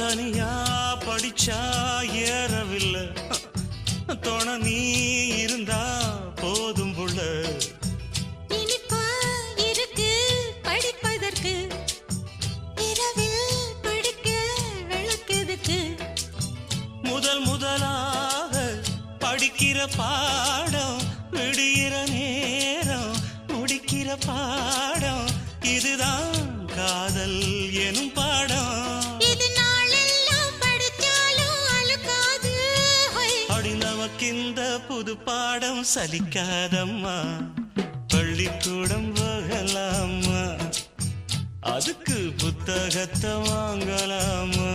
தனியா படிச்சா ஏறவில்லை, துணை நீ இருந்தா போதும் புள்ள. இனிப்பா இருக்கு படிப்பதற்கு, இரவில் படிக்க விளக்குதுக்கு. முதலாக படிக்கிற பாடம், விடுகிற நேரம் முடிக்கிற பாடம், இதுதான் காதல் எனும் பாடம். இது நாளெல்லாம் படிச்சாலும் அழுக்காது. அடி நமக்கிந்த புது பாடம் சலிக்காதம்மா, பள்ளிக்கூடம் போகலாமா, அதுக்கு புத்தகத்தை வாங்கலாமா.